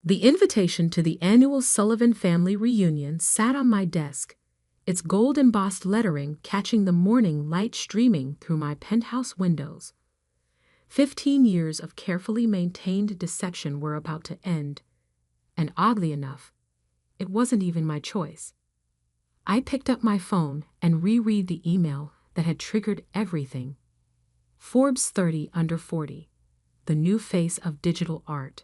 The invitation to the annual Sullivan family reunion sat on my desk, its gold-embossed lettering catching the morning light streaming through my penthouse windows. 15 years of carefully maintained deception were about to end, and oddly enough, it wasn't even my choice. I picked up my phone and reread the email that had triggered everything. Forbes 30 under 40, the new face of digital art.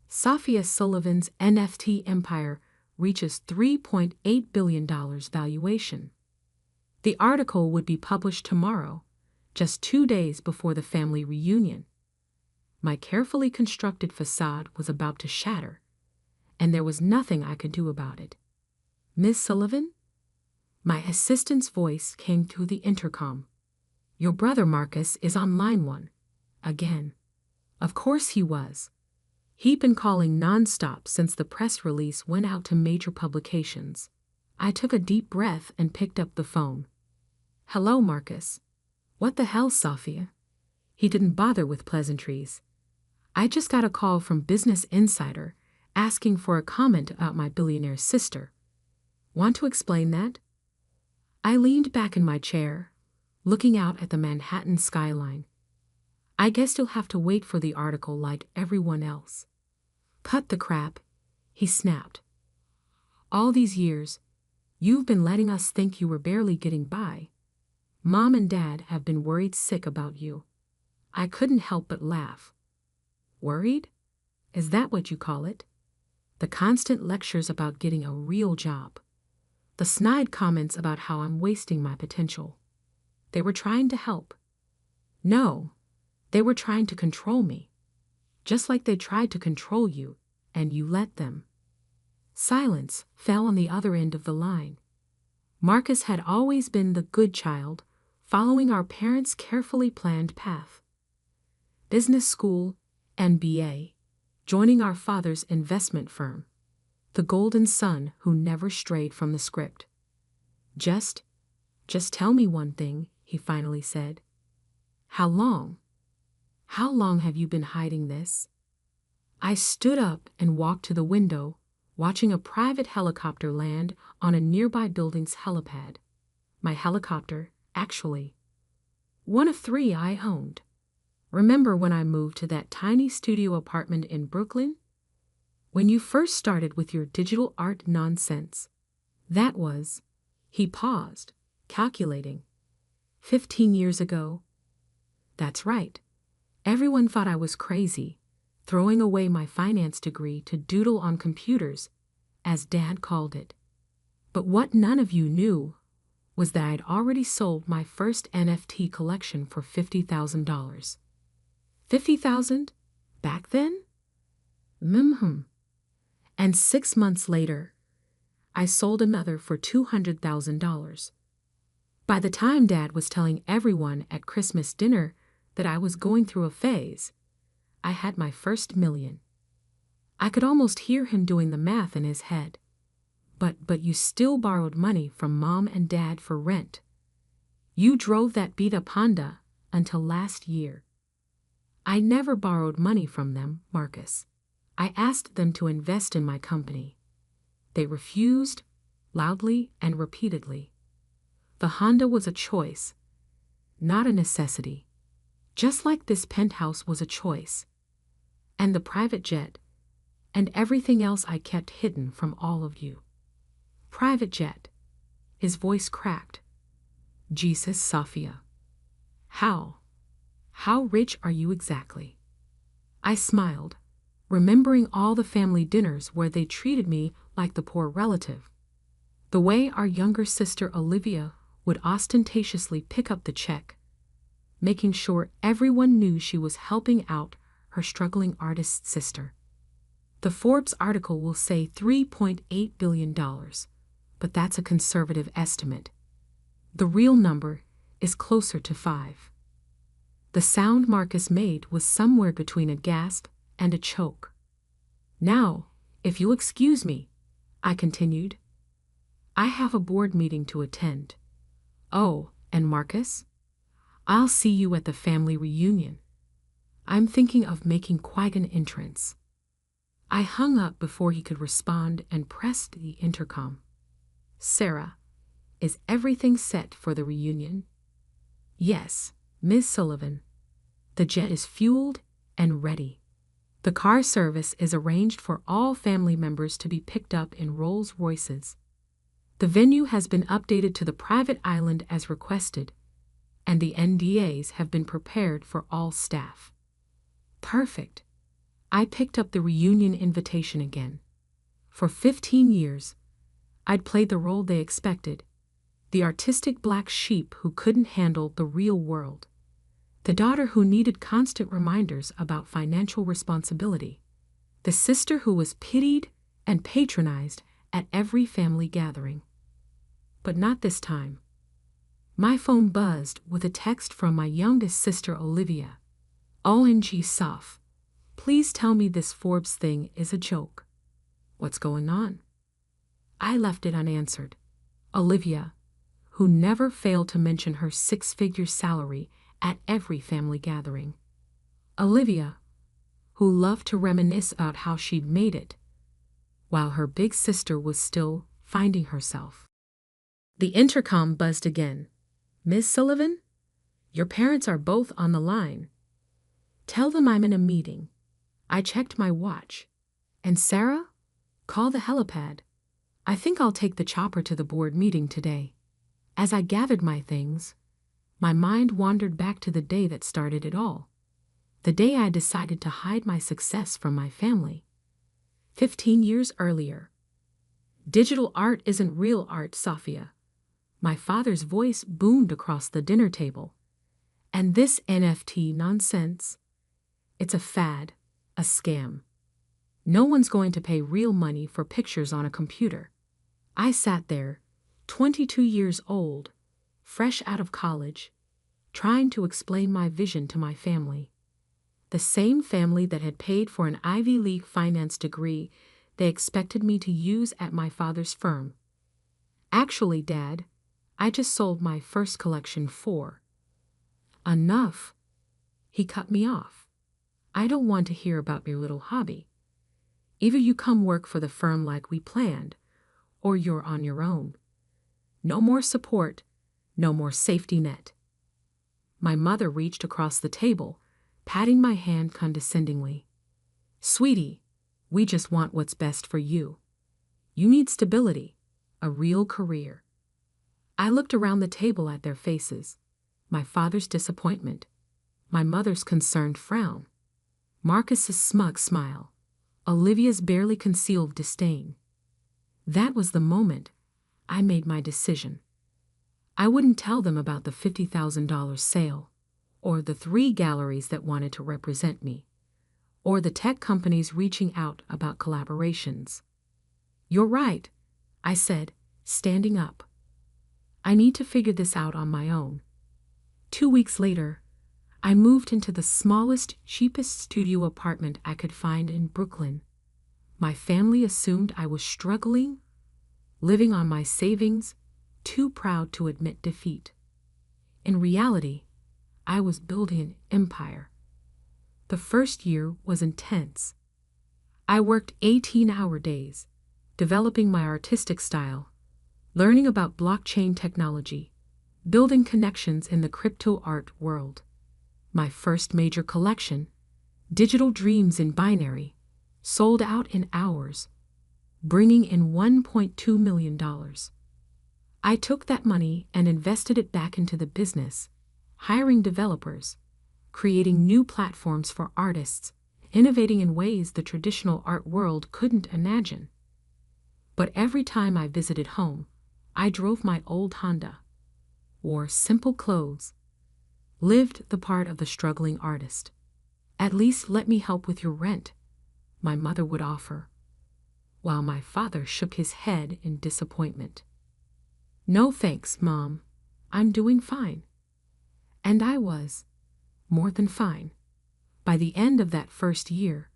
Safia Sullivan's NFT empire reaches $3.8 billion valuation. The article would be published tomorrow, just 2 days before the family reunion. My carefully constructed facade was about to shatter, and there was nothing I could do about it. "Miss Sullivan?" My assistant's voice came through the intercom. "Your brother Marcus is on line 1. Again." Of course he was. He'd been calling nonstop since the press release went out to major publications. I took a deep breath and picked up the phone. "Hello, Marcus." "What the hell, Safia?" He didn't bother with pleasantries. "I just got a call from Business Insider asking for a comment about my billionaire sister. Want to explain that?" I leaned back in my chair, looking out at the Manhattan skyline. "I guess you'll have to wait for the article like everyone else." "Cut the crap," he snapped. "All these years, you've been letting us think you were barely getting by. Mom and Dad have been worried sick about you." I couldn't help but laugh. "Worried? Is that what you call it?" The constant lectures about getting a real job. The snide comments about how I'm wasting my potential. They were trying to help. No, they were trying to control me. Just like they tried to control you, and you let them. Silence fell on the other end of the line. Marcus had always been the good child, following our parents' carefully planned path. Business school, MBA, joining our father's investment firm. The golden son who never strayed from the script. Just tell me one thing," he finally said. "How long? How long have you been hiding this?" I stood up and walked to the window, watching a private helicopter land on a nearby building's helipad. My helicopter, actually. One of 3 I owned. Remember when I moved to that tiny studio apartment in Brooklyn? When you first started with your digital art nonsense. That was, he paused, calculating. 15 years ago. That's right. Everyone thought I was crazy, throwing away my finance degree to doodle on computers, as Dad called it. But what none of you knew was that I'd already sold my first NFT collection for $50,000. 50,000? Back then? And 6 months later, I sold another for $200,000. By the time Dad was telling everyone at Christmas dinner that I was going through a phase, I had my first million. I could almost hear him doing the math in his head. But you still borrowed money from Mom and Dad for rent. You drove that beat-up Honda until last year. I never borrowed money from them, Marcus. I asked them to invest in my company. They refused, loudly and repeatedly. The Honda was a choice, not a necessity. Just like this penthouse was a choice. And the private jet, and everything else I kept hidden from all of you. Private jet. His voice cracked. Jesus, Safia. How rich are you exactly? I smiled, remembering all the family dinners where they treated me like the poor relative. The way our younger sister Olivia would ostentatiously pick up the check, making sure everyone knew she was helping out her struggling artist sister. The Forbes article will say $3.8 billion, but that's a conservative estimate. The real number is closer to 5. The sound Marcus made was somewhere between a gasp and a choke. "Now, if you'll excuse me," I continued. "I have a board meeting to attend. Oh, and Marcus? I'll see you at the family reunion. I'm thinking of making quite an entrance." I hung up before he could respond and pressed the intercom. Sarah, is everything set for the reunion? Yes, Miss Sullivan. The jet is fueled and ready. The car service is arranged for all family members to be picked up in Rolls-Royces. The venue has been updated to the private island as requested, and the NDAs have been prepared for all staff. Perfect. I picked up the reunion invitation again. For 15 years, I'd played the role they expected, the artistic black sheep who couldn't handle the real world, the daughter who needed constant reminders about financial responsibility, the sister who was pitied and patronized at every family gathering. But not this time. My phone buzzed with a text from my youngest sister Olivia. OMG Soph, please tell me this Forbes thing is a joke. What's going on? I left it unanswered. Olivia, who never failed to mention her six-figure salary at every family gathering. Olivia, who loved to reminisce about how she'd made it, while her big sister was still finding herself. The intercom buzzed again. Miss Sullivan, your parents are both on the line. Tell them I'm in a meeting. I checked my watch. And Sarah, call the helipad. I think I'll take the chopper to the board meeting today. As I gathered my things, my mind wandered back to the day that started it all. The day I decided to hide my success from my family. 15 years earlier. Digital art isn't real art, Sophia. My father's voice boomed across the dinner table. And this NFT nonsense? It's a fad, a scam. No one's going to pay real money for pictures on a computer. I sat there, 22 years old, fresh out of college, trying to explain my vision to my family. The same family that had paid for an Ivy League finance degree they expected me to use at my father's firm. Actually, Dad, I just sold my first collection for. Enough. He cut me off. I don't want to hear about your little hobby. Either you come work for the firm like we planned, or you're on your own. No more support, no more safety net. My mother reached across the table, patting my hand condescendingly. Sweetie, we just want what's best for you. You need stability, a real career. I looked around the table at their faces, my father's disappointment, my mother's concerned frown, Marcus's smug smile, Olivia's barely concealed disdain. That was the moment I made my decision. I wouldn't tell them about the $50,000 sale, or the 3 galleries that wanted to represent me, or the tech companies reaching out about collaborations. You're right, I said, standing up. I need to figure this out on my own. 2 weeks later, I moved into the smallest, cheapest studio apartment I could find in Brooklyn. My family assumed I was struggling, living on my savings, too proud to admit defeat. In reality, I was building an empire. The first year was intense. I worked 18-hour days, developing my artistic style, learning about blockchain technology, building connections in the crypto art world. My first major collection, Digital Dreams in Binary, sold out in hours, bringing in $1.2 million. I took that money and invested it back into the business, hiring developers, creating new platforms for artists, innovating in ways the traditional art world couldn't imagine. But every time I visited home, I drove my old Honda, wore simple clothes, lived the part of the struggling artist. At least let me help with your rent, my mother would offer, while my father shook his head in disappointment. No thanks, Mom. I'm doing fine. And I was, more than fine. By the end of that first year,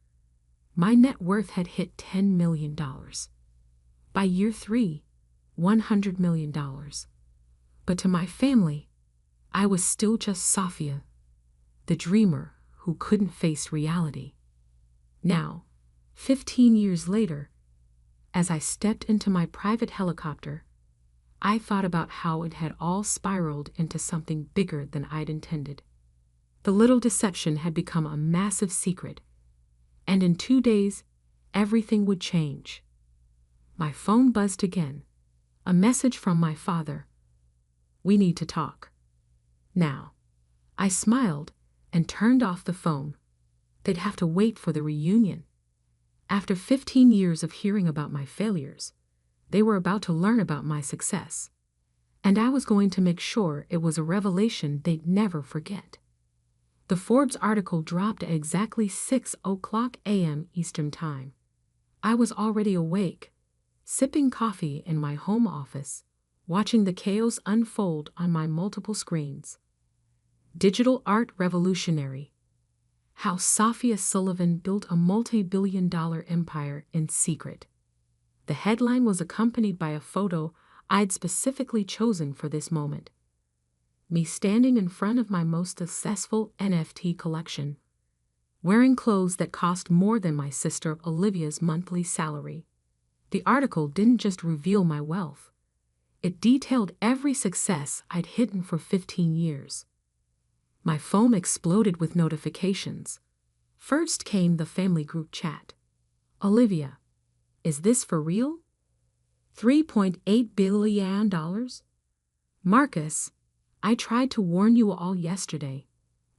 my net worth had hit $10 million. By year 3, $100 million. But to my family, I was still just Sophia, the dreamer who couldn't face reality. Now, 15 years later, as I stepped into my private helicopter, I thought about how it had all spiraled into something bigger than I'd intended. The little deception had become a massive secret, and in 2 days, everything would change. My phone buzzed again. A message from my father. "We need to talk now." I smiled and turned off the phone. They'd have to wait for the reunion. After 15 years of hearing about my failures, they were about to learn about my success. And I was going to make sure it was a revelation they'd never forget. The Forbes article dropped at exactly 6:00 a.m. Eastern Time. I was already awake, sipping coffee in my home office, watching the chaos unfold on my multiple screens. Digital art revolutionary. How Sophia Sullivan built a multi-billion-dollar empire in secret. The headline was accompanied by a photo I'd specifically chosen for this moment. Me standing in front of my most successful NFT collection, wearing clothes that cost more than my sister Olivia's monthly salary. The article didn't just reveal my wealth. It detailed every success I'd hidden for 15 years. My phone exploded with notifications. First came the family group chat. "Olivia, is this for real? $3.8 billion? Marcus, I tried to warn you all yesterday.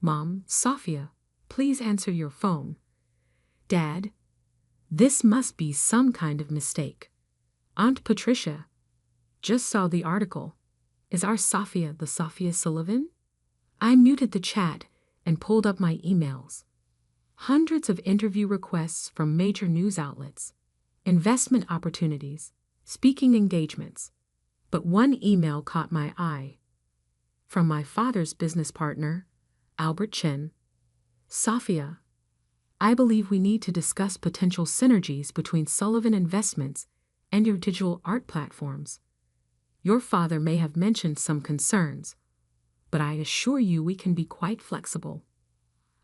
Mom, Sophia, please answer your phone. Dad, this must be some kind of mistake. Aunt Patricia, just saw the article. Is our Sophia the Sophia Sullivan?" I muted the chat and pulled up my emails. Hundreds of interview requests from major news outlets, investment opportunities, speaking engagements. But one email caught my eye. From my father's business partner, Albert Chen. "Sophia, I believe we need to discuss potential synergies between Sullivan Investments and your digital art platforms. Your father may have mentioned some concerns, but I assure you we can be quite flexible."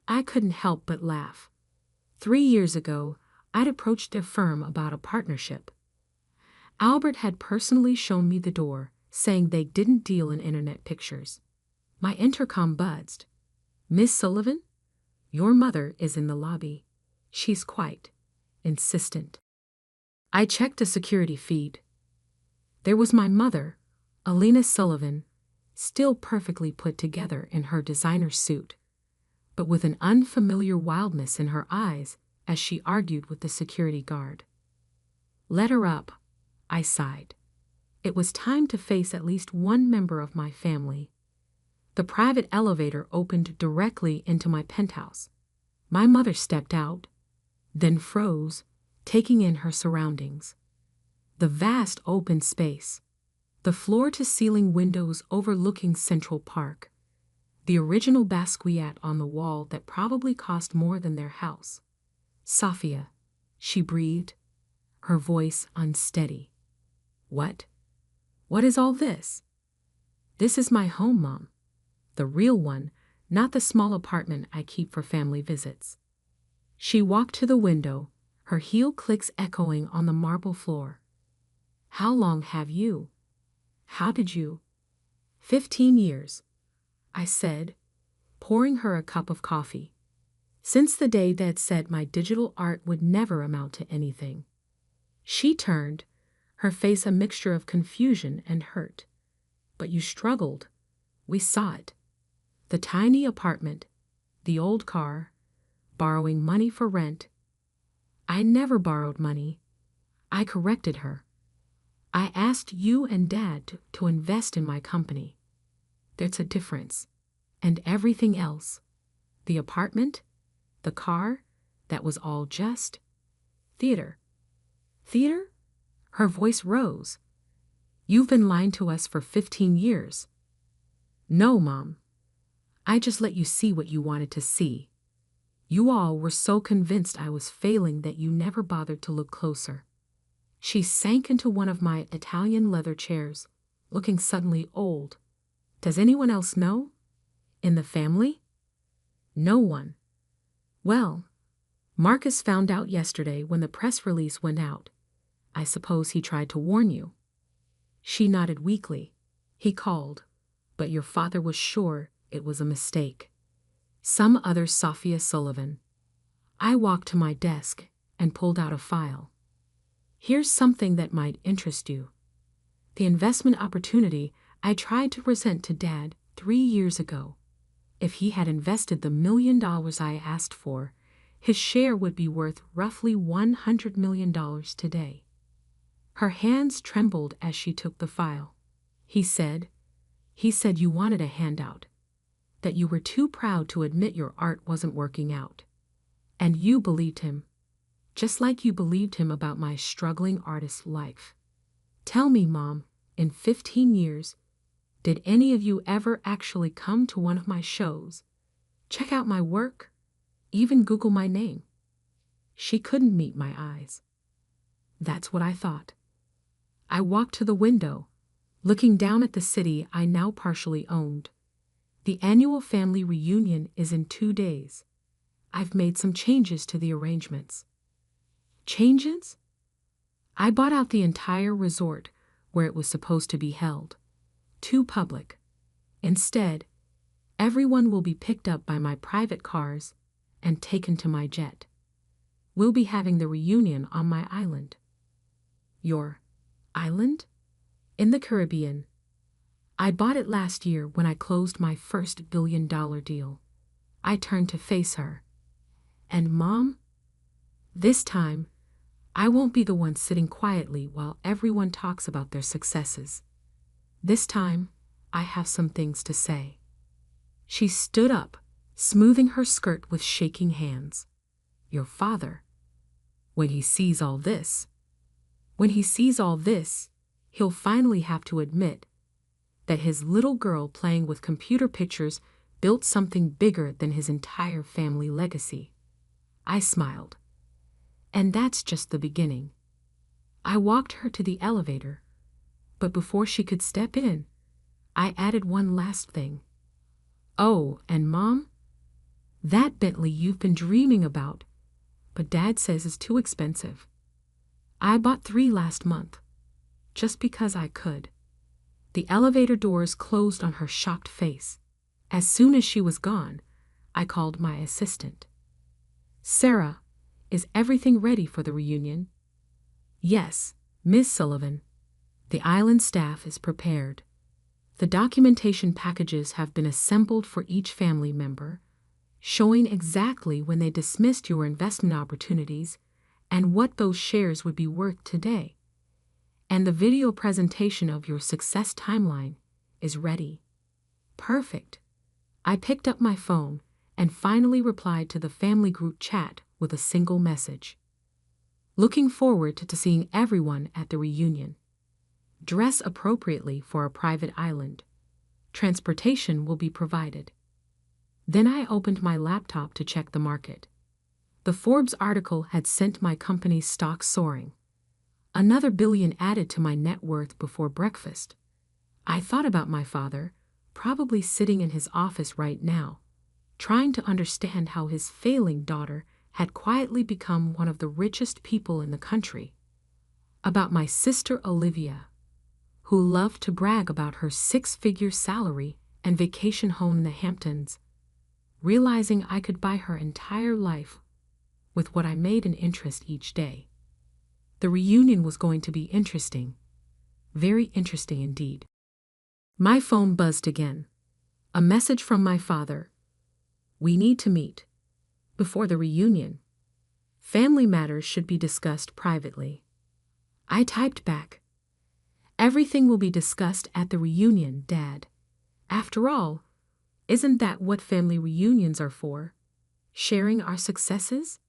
I couldn't help but laugh. 3 years ago, I'd approached their firm about a partnership. Albert had personally shown me the door, saying they didn't deal in internet pictures. My intercom buzzed. "Miss Sullivan? Your mother is in the lobby. She's quite insistent." I checked the security feed. There was my mother, Alina Sullivan, still perfectly put together in her designer suit, but with an unfamiliar wildness in her eyes as she argued with the security guard. "Let her up," I sighed. It was time to face at least one member of my family. The private elevator opened directly into my penthouse. My mother stepped out, then froze, taking in her surroundings. The vast open space, the floor-to-ceiling windows overlooking Central Park, the original Basquiat on the wall that probably cost more than their house. "Sophia," she breathed, her voice unsteady. "What? What is all this?" "This is my home, Mom. The real one, not the small apartment I keep for family visits." She walked to the window, her heel clicks echoing on the marble floor. "How long have you? How did you?" 15 years, I said, pouring her a cup of coffee. Since the day Dad said my digital art would never amount to anything. She turned, her face a mixture of confusion and hurt. "But you struggled. We saw it. The tiny apartment, the old car, borrowing money for rent." "I never borrowed money." I corrected her. "I asked you and Dad to invest in my company. There's a difference. And everything else, the apartment, the car, that was all just theater." "Theater?" Her voice rose. "You've been lying to us for 15 years. "No, Mom. I just let you see what you wanted to see. You all were so convinced I was failing that you never bothered to look closer." She sank into one of my Italian leather chairs, looking suddenly old. "Does anyone else know? In the family?" "No one." "Well, Marcus found out yesterday when the press release went out. I suppose he tried to warn you. She nodded weakly. He called, but your father was sure it was a mistake. Some other Sophia Sullivan. I walked to my desk and pulled out a file. Here's something that might interest you. The investment opportunity I tried to present to Dad 3 years ago. If he had invested the $1 million I asked for, his share would be worth roughly $100 million today. Her hands trembled as she took the file. He said you wanted a handout, that you were too proud to admit your art wasn't working out. And you believed him, just like you believed him about my struggling artist life. Tell me, Mom, in 15 years, did any of you ever actually come to one of my shows, check out my work, even Google my name? She couldn't meet my eyes. That's what I thought. I walked to the window, looking down at the city I now partially owned. The annual family reunion is in 2 days. I've made some changes to the arrangements. Changes? I bought out the entire resort where it was supposed to be held. Too public. Instead, everyone will be picked up by my private cars and taken to my jet. We'll be having the reunion on my island. Your island? In the Caribbean. I bought it last year when I closed my first billion-dollar deal. I turned to face her. And Mom? This time, I won't be the one sitting quietly while everyone talks about their successes. This time, I have some things to say. She stood up, smoothing her skirt with shaking hands. Your father, when he sees all this, he'll finally have to admit that his little girl playing with computer pictures built something bigger than his entire family legacy. I smiled. And that's just the beginning. I walked her to the elevator, but before she could step in, I added one last thing. Oh, and Mom, that Bentley you've been dreaming about, but Dad says is too expensive. I bought 3 last month, just because I could. The elevator doors closed on her shocked face. As soon as she was gone, I called my assistant. Sarah, is everything ready for the reunion? Yes, Miss Sullivan. The island staff is prepared. The documentation packages have been assembled for each family member, showing exactly when they dismissed your investment opportunities and what those shares would be worth today. And the video presentation of your success timeline is ready. Perfect. I picked up my phone and finally replied to the family group chat with a single message. Looking forward to seeing everyone at the reunion. Dress appropriately for a private island. Transportation will be provided. Then I opened my laptop to check the market. The Forbes article had sent my company's stock soaring. Another billion added to my net worth before breakfast. I thought about my father, probably sitting in his office right now, trying to understand how his failing daughter had quietly become one of the richest people in the country. About my sister Olivia, who loved to brag about her 6-figure salary and vacation home in the Hamptons, realizing I could buy her entire life with what I made in interest each day. The reunion was going to be interesting, very interesting indeed. My phone buzzed again. A message from my father. We need to meet. Before the reunion. Family matters should be discussed privately. I typed back. Everything will be discussed at the reunion, Dad. After all, isn't that what family reunions are for? Sharing our successes?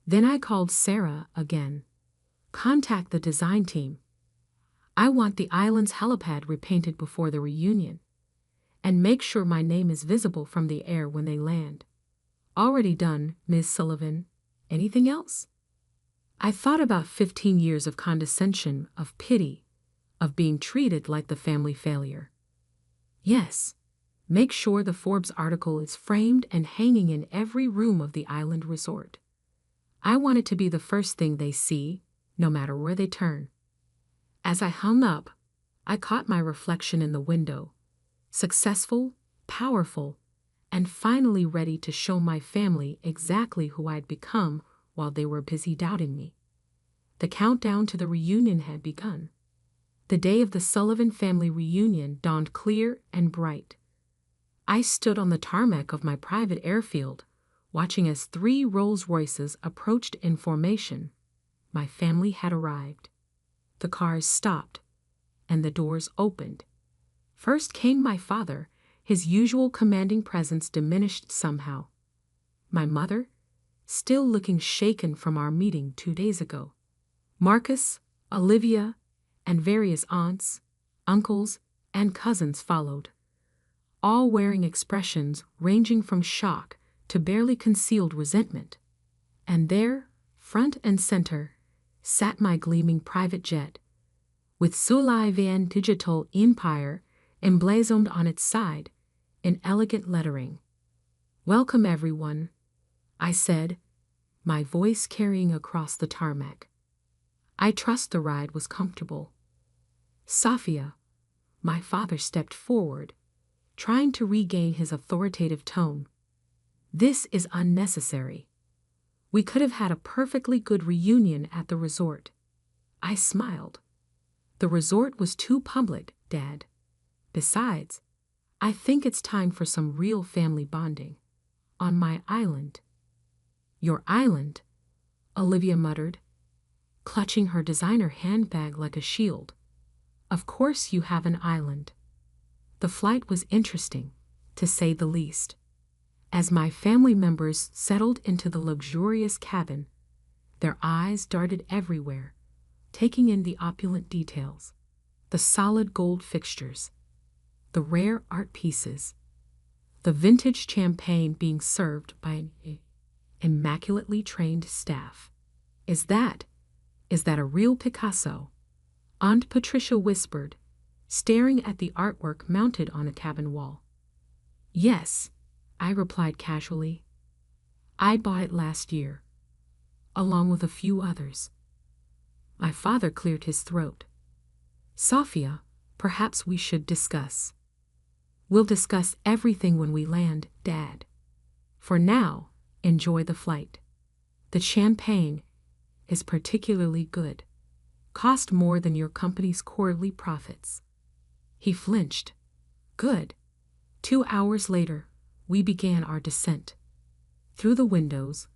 Then I called Sarah again. Contact the design team. I want the island's helipad repainted before the reunion. And make sure my name is visible from the air when they land. Already done, Ms. Sullivan. Anything else? I thought about 15 years of condescension, of pity, of being treated like the family failure. Yes, make sure the Forbes article is framed and hanging in every room of the island resort. I wanted to be the first thing they see, no matter where they turn. As I hung up, I caught my reflection in the window, successful, powerful, and finally ready to show my family exactly who I'd become while they were busy doubting me. The countdown to the reunion had begun. The day of the Sullivan family reunion dawned clear and bright. I stood on the tarmac of my private airfield, watching as 3 Rolls-Royces approached in formation. My family had arrived. The cars stopped, and the doors opened. First came my father, his usual commanding presence diminished somehow. My mother, still looking shaken from our meeting 2 days ago. Marcus, Olivia, and various aunts, uncles, and cousins followed, all wearing expressions ranging from shock to barely concealed resentment. And there, front and center, sat my gleaming private jet, with Sullivan Digital Empire emblazoned on its side in elegant lettering. "Welcome, everyone," I said, my voice carrying across the tarmac. I trust the ride was comfortable. Safia, my father stepped forward, trying to regain his authoritative tone. "This is unnecessary. We could have had a perfectly good reunion at the resort." I smiled. "The resort was too public, Dad. Besides, I think it's time for some real family bonding. On my island." "Your island?" Olivia muttered, clutching her designer handbag like a shield. "Of course you have an island." The flight was interesting, to say the least. As my family members settled into the luxurious cabin, their eyes darted everywhere, taking in the opulent details, the solid gold fixtures, the rare art pieces, the vintage champagne being served by an immaculately trained staff. Is that a real Picasso?" Aunt Patricia whispered, staring at the artwork mounted on a cabin wall. "Yes," I replied casually. "I bought it last year, along with a few others." My father cleared his throat. "Safia, perhaps we should discuss." "We'll discuss everything when we land, Dad. For now, enjoy the flight. The champagne is particularly good. Cost more than your company's quarterly profits." He flinched. "Good." 2 hours later, we began our descent. Through the windows,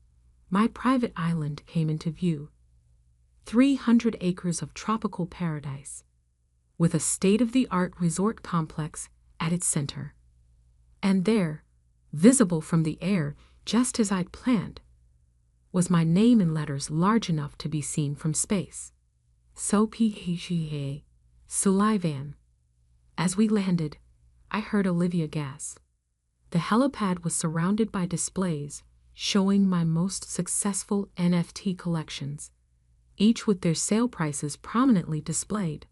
my private island came into view. 300 acres of tropical paradise, with a state-of-the-art resort complex at its center. And there, visible from the air just as I'd planned, was my name in letters large enough to be seen from space. "SOPHA, Sullivan." As we landed, I heard Olivia gasp. The helipad was surrounded by displays showing my most successful NFT collections, each with their sale prices prominently displayed.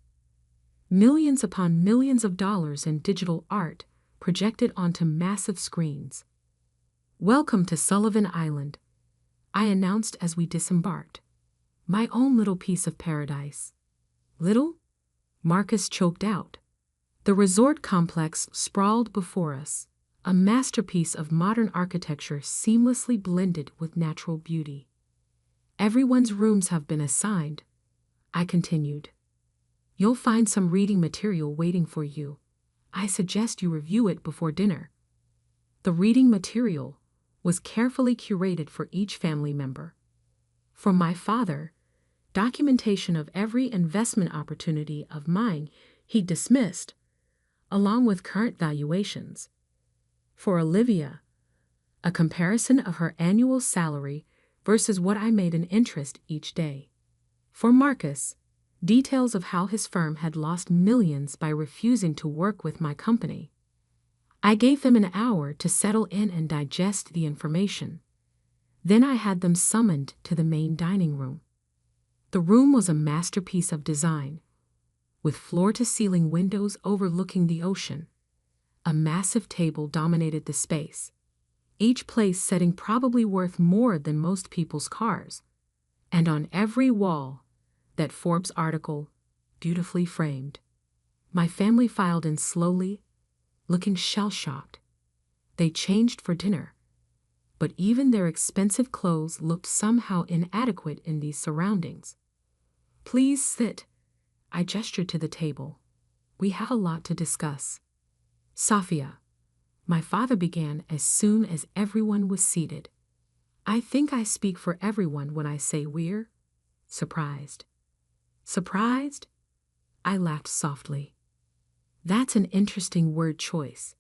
Millions upon millions of dollars in digital art projected onto massive screens. "Welcome to Sullivan Island," I announced as we disembarked. "My own little piece of paradise." "Little?" Marcus choked out. The resort complex sprawled before us, a masterpiece of modern architecture seamlessly blended with natural beauty. "Everyone's rooms have been assigned," I continued. "You'll find some reading material waiting for you. I suggest you review it before dinner." The reading material was carefully curated for each family member. For my father, documentation of every investment opportunity of mine he dismissed, along with current valuations. For Olivia, a comparison of her annual salary versus what I made in interest each day. For Marcus, details of how his firm had lost millions by refusing to work with my company. I gave them an hour to settle in and digest the information. Then I had them summoned to the main dining room. The room was a masterpiece of design, with floor-to-ceiling windows overlooking the ocean. A massive table dominated the space, each place setting probably worth more than most people's cars. And on every wall, that Forbes article, beautifully framed. My family filed in slowly, looking shell-shocked. They changed for dinner, but even their expensive clothes looked somehow inadequate in these surroundings. Please sit. I gestured to the table. We have a lot to discuss. Safia, my father began as soon as everyone was seated. I think I speak for everyone when I say we're surprised. Surprised? I laughed softly. That's an interesting word choice.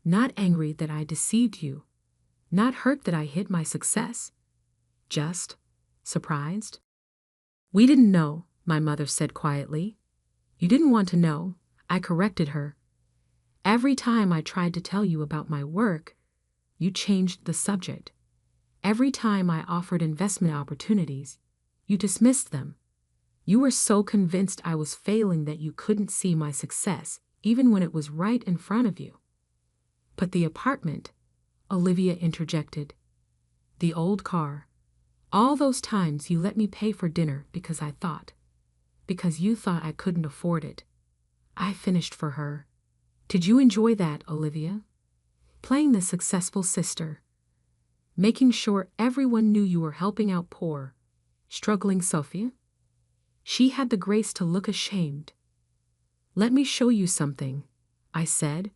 Not angry that I deceived you. Not hurt that I hid my success. Just surprised. We didn't know, my mother said quietly. You didn't want to know, I corrected her. Every time I tried to tell you about my work, you changed the subject. Every time I offered investment opportunities, you dismissed them. You were so convinced I was failing that you couldn't see my success, even when it was right in front of you. But the apartment, Olivia interjected. The old car. All those times you let me pay for dinner because you thought I couldn't afford it. I finished for her. Did you enjoy that, Olivia? Playing the successful sister. Making sure everyone knew you were helping out poor, struggling Safia? She had the grace to look ashamed. Let me show you something, I said,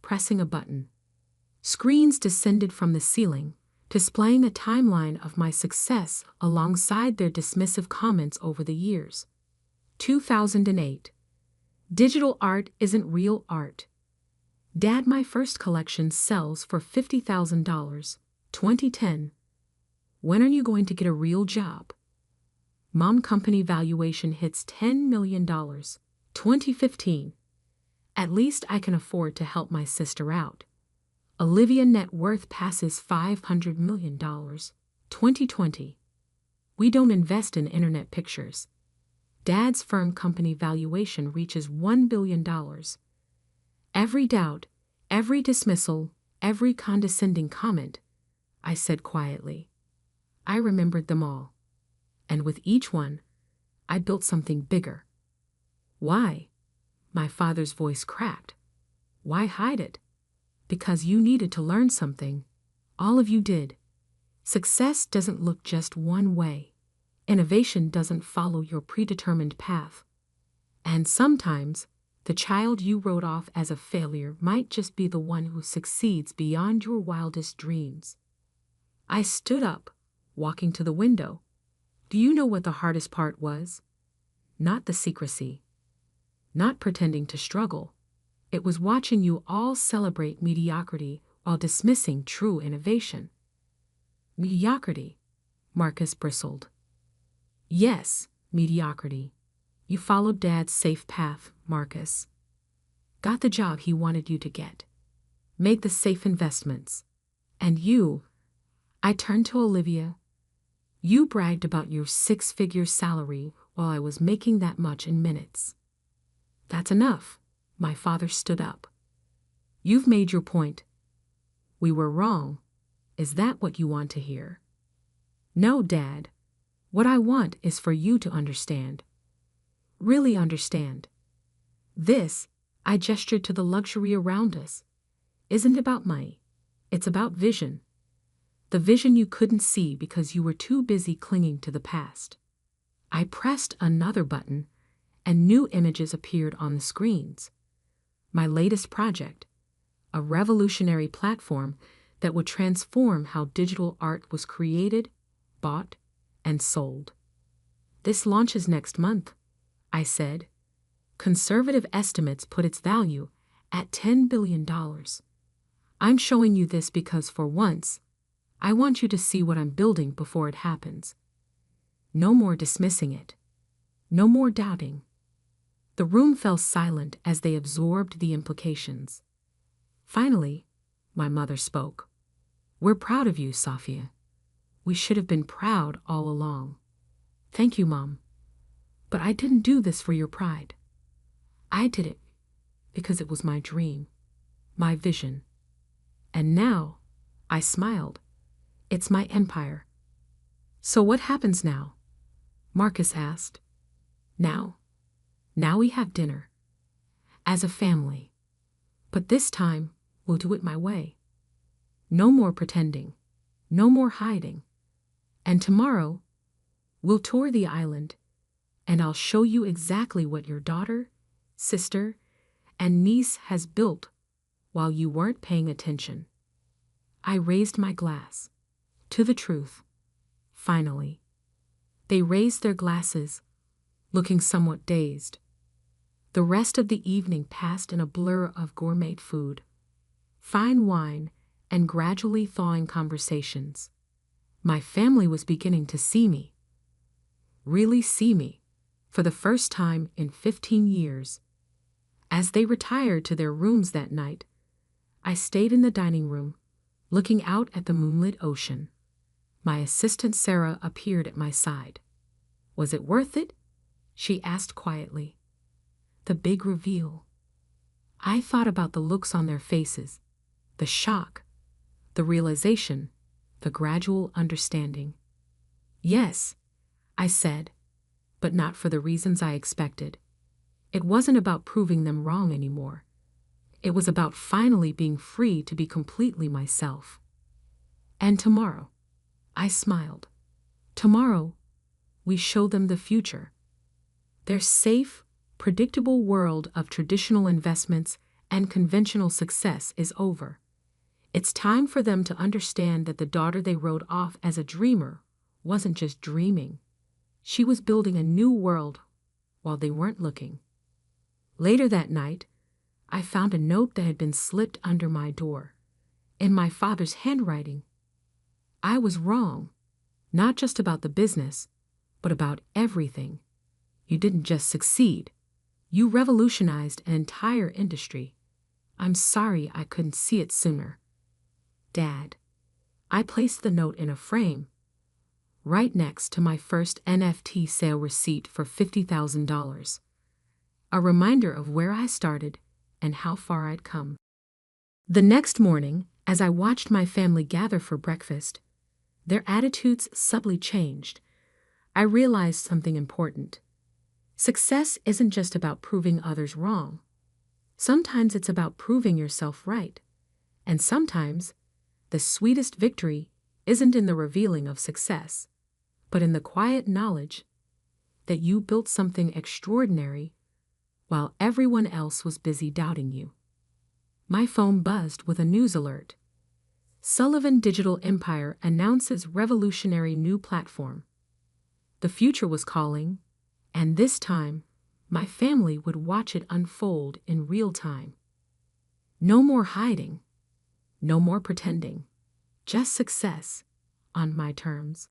pressing a button. Screens descended from the ceiling, displaying a timeline of my success alongside their dismissive comments over the years. 2008. Digital art isn't real art. Dad, my first collection sells for $50,000. 2010. When are you going to get a real job? Mom, company valuation hits $10 million. 2015. At least I can afford to help my sister out. Olivia, net worth passes $500 million. 2020. We don't invest in internet pictures. Dad's firm, company valuation reaches $1 billion. Every doubt, every dismissal, every condescending comment, I said quietly. I remembered them all. And with each one, I built something bigger. Why? My father's voice cracked. Why hide it? Because you needed to learn something. All of you did. Success doesn't look just one way. Innovation doesn't follow your predetermined path. And sometimes, the child you wrote off as a failure might just be the one who succeeds beyond your wildest dreams. I stood up, walking to the window. Do you know what the hardest part was? Not the secrecy. Not pretending to struggle. It was watching you all celebrate mediocrity while dismissing true innovation. Mediocrity? Marcus bristled. Yes, mediocrity. You followed Dad's safe path, Marcus. Got the job he wanted you to get. Made the safe investments. And you, I turned to Olivia. You bragged about your 6-figure salary while I was making that much in minutes. That's enough. My father stood up. You've made your point. We were wrong. Is that what you want to hear? No, Dad. What I want is for you to understand. Really understand. This, I gestured to the luxury around us, isn't about money. It's about vision. The vision you couldn't see because you were too busy clinging to the past. I pressed another button, and new images appeared on the screens. My latest project, a revolutionary platform that would transform how digital art was created, bought, and sold. This launches next month, I said. Conservative estimates put its value at $10 billion. I'm showing you this because for once, I want you to see what I'm building before it happens. No more dismissing it. No more doubting. The room fell silent as they absorbed the implications. Finally, my mother spoke. We're proud of you, Safia. We should have been proud all along. Thank you, Mom. But I didn't do this for your pride. I did it because it was my dream, my vision. And now, I smiled. It's my empire. So what happens now? Marcus asked. Now we have dinner. As a family. But this time, we'll do it my way. No more pretending. No more hiding. And tomorrow, we'll tour the island, and I'll show you exactly what your daughter, sister, and niece has built while you weren't paying attention. I raised my glass. To the truth. Finally. They raised their glasses, looking somewhat dazed. The rest of the evening passed in a blur of gourmet food, fine wine, and gradually thawing conversations. My family was beginning to see me. Really see me, for the first time in 15 years. As they retired to their rooms that night, I stayed in the dining room, looking out at the moonlit ocean. My assistant Sarah appeared at my side. Was it worth it? She asked quietly. The big reveal. I thought about the looks on their faces, the shock, the realization, the gradual understanding. Yes, I said, but not for the reasons I expected. It wasn't about proving them wrong anymore. It was about finally being free to be completely myself. And tomorrow, I smiled. Tomorrow, we show them the future. Their safe, predictable world of traditional investments and conventional success is over. It's time for them to understand that the daughter they wrote off as a dreamer wasn't just dreaming. She was building a new world while they weren't looking. Later that night, I found a note that had been slipped under my door, in my father's handwriting. I was wrong, not just about the business, but about everything. You didn't just succeed. You revolutionized an entire industry. I'm sorry I couldn't see it sooner. Dad. I placed the note in a frame, right next to my first NFT sale receipt for $50,000. A reminder of where I started and how far I'd come. The next morning, as I watched my family gather for breakfast, their attitudes subtly changed. I realized something important. Success isn't just about proving others wrong. Sometimes it's about proving yourself right. And sometimes, the sweetest victory isn't in the revealing of success, but in the quiet knowledge that you built something extraordinary while everyone else was busy doubting you. My phone buzzed with a news alert. Sullivan Digital Empire announces revolutionary new platform. The future was calling, and this time, my family would watch it unfold in real time. No more hiding, no more pretending, just success on my terms.